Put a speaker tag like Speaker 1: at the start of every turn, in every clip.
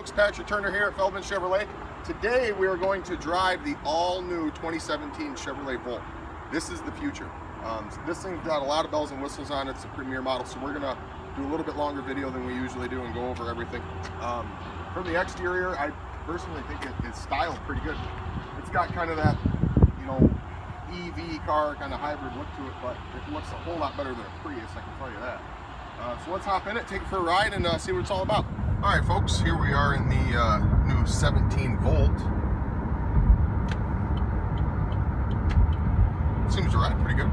Speaker 1: Folks, Patrick Turner here at Feldman Chevrolet. Today we are going to drive the all-new 2017 Chevrolet Volt. This is the future. This thing's got a lot of bells and whistles on it. It's a premier model, so we're gonna do a little bit longer video than we usually do and go over everything. From the exterior, I personally think it's styled pretty good. It's got kind of that, EV car kind of hybrid look to it, but it looks a whole lot better than a Prius, I can tell you that. So let's hop in it, take it for a ride, and see what it's all about. All right, folks, here we are in the new 17 Volt. Seems to ride pretty good.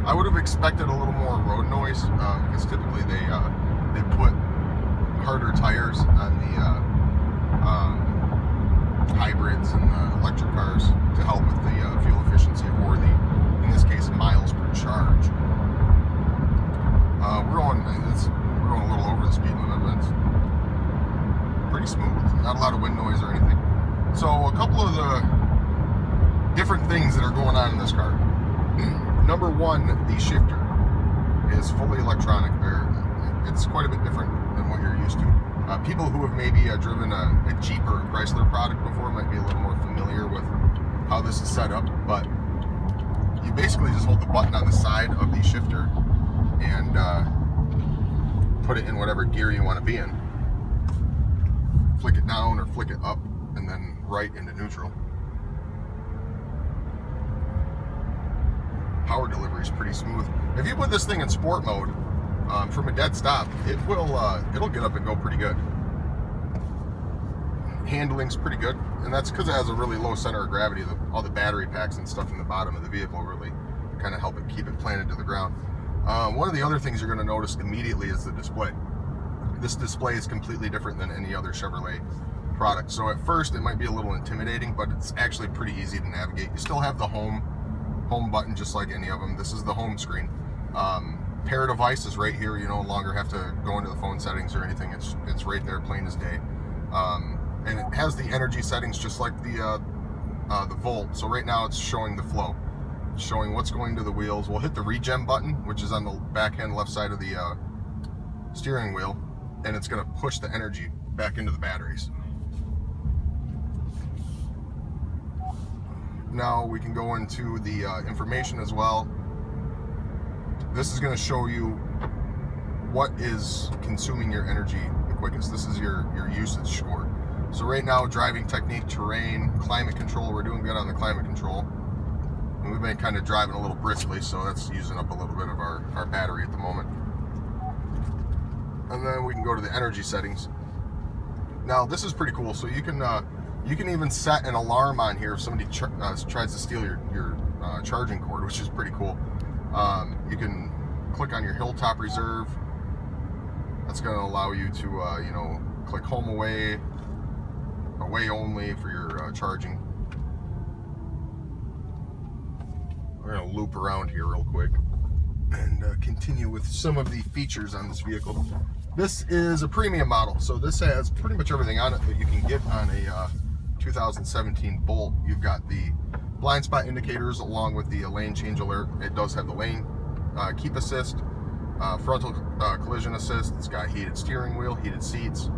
Speaker 1: I would have expected a little more road noise because typically they put harder tires on the hybrids and the electric cars to help with the fuel efficiency, or in this case, miles per charge. We're going a little over the speed limit, but it's pretty smooth. Not a lot of wind noise or anything. So a couple of the different things that are going on in this car. Number one, the shifter is fully electronic. It's quite a bit different than what you're used to. People who have maybe driven a Jeep or a Chrysler product before might be a little more familiar with how this is set up, but you basically just hold the button on the side of the shifter and put it in whatever gear you want to be in. Flick it down or flick it up and then right into neutral. Power delivery is pretty smooth. If you put this thing in sport mode, from a dead stop, it'll get up and go pretty good. Handling's pretty good, and that's because it has a really low center of gravity. All the battery packs and stuff in the bottom of the vehicle really kind of help it keep it planted to the ground. One of the other things you're going to notice immediately is the display. This display is completely different than any other Chevrolet product. So at first it might be a little intimidating, but it's actually pretty easy to navigate. You still have the home button just like any of them. This is the home screen. Pair device is right here. You no longer have to go into the phone settings or anything. It's right there, plain as day. And it has the energy settings just like the Volt. So right now it's showing the flow, showing what's going to the wheels. We'll hit the regen button, which is on the back end left side of the steering wheel, and it's going to push the energy back into the batteries. Now we can go into the information as well. This is going to show you what is consuming your energy the quickest. This is your usage score. So right now, driving technique, terrain, climate control, we're doing good on the climate control. And we've been kind of driving a little briskly, so that's using up a little bit of our battery at the moment. And then we can go to the energy settings. Now this is pretty cool. So you can even set an alarm on here if somebody tries to steal your charging cord, which is pretty cool. You can click on your Hilltop Reserve. That's going to allow you to click home away only for your charging. We're going to loop around here real quick and continue with some of the features on this vehicle. This is a premium model, so this has pretty much everything on it that you can get on a 2017 Volt. You've got the blind spot indicators along with the lane change alert. It does have the lane keep assist, frontal collision assist. It's got heated steering wheel, heated seats.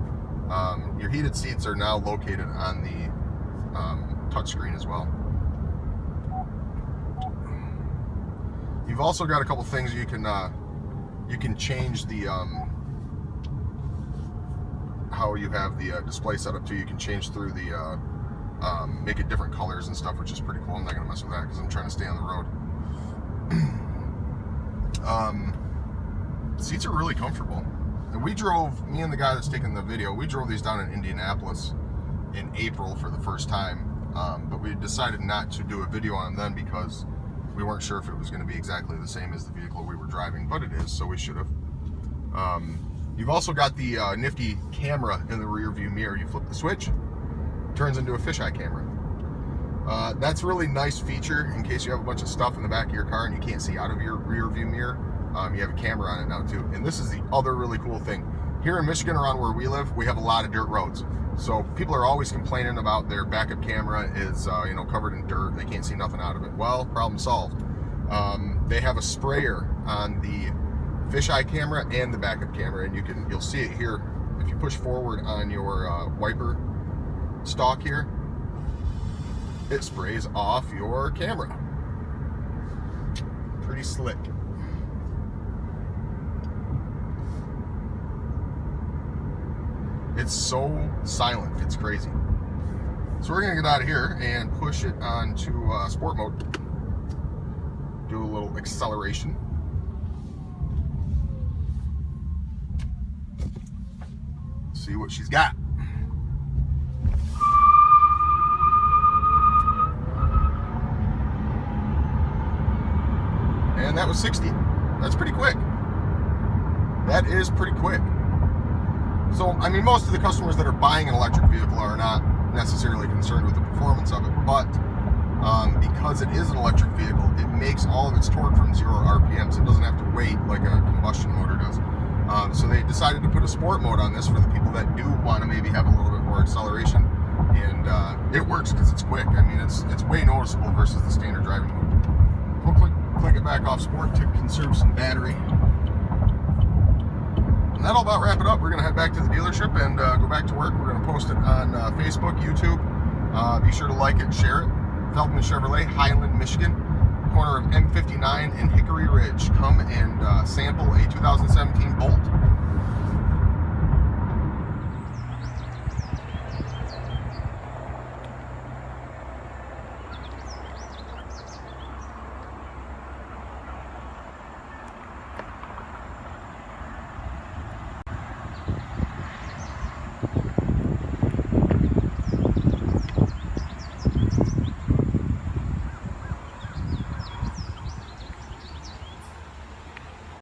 Speaker 1: Your heated seats are now located on the touchscreen as well. You've also got a couple things you can change the how you have the display set up to. You can change through the make it different colors and stuff, which is pretty cool. I'm not gonna mess with that because I'm trying to stay on the road. Seats are really comfortable. And me and the guy that's taking the video, we drove these down in Indianapolis in April for the first time, but we decided not to do a video on them then because we weren't sure if it was going to be exactly the same as the vehicle we were driving, but it is, so we should have. You've also got the nifty camera in the rear view mirror. You flip the switch, it turns into a fisheye camera. That's a really nice feature in case you have a bunch of stuff in the back of your car and you can't see out of your rear view mirror. You have a camera on it now too. And this is the other really cool thing. Here in Michigan, around where we live, we have a lot of dirt roads. So people are always complaining about their backup camera is covered in dirt. They can't see nothing out of it. Well, problem solved. They have a sprayer on the fisheye camera and the backup camera, and you'll see it here if you push forward on your wiper stalk here, it sprays off your camera. Pretty slick. It's so silent, it's crazy. So we're gonna get out of here and push it onto sport mode. Do a little acceleration. See what she's got. And that was 60. That's pretty quick. That is pretty quick. So, I mean, most of the customers that are buying an electric vehicle are not necessarily concerned with the performance of it, but because it is an electric vehicle, it makes all of its torque from 0 RPMs. It doesn't have to wait like a combustion motor does. So they decided to put a sport mode on this for the people that do want to maybe have a little bit more acceleration, and it works because it's quick. I mean, it's way noticeable versus the standard driving mode. We'll click it back off sport to conserve some battery. And that'll about wrap it up. We're going to head back to the dealership and go back to work. We're going to post it on Facebook, YouTube. Be sure to like it, share it. Feldman Chevrolet, Highland, Michigan, corner of M59 and Hickory Ridge. Come and sample a 2017 Bolt.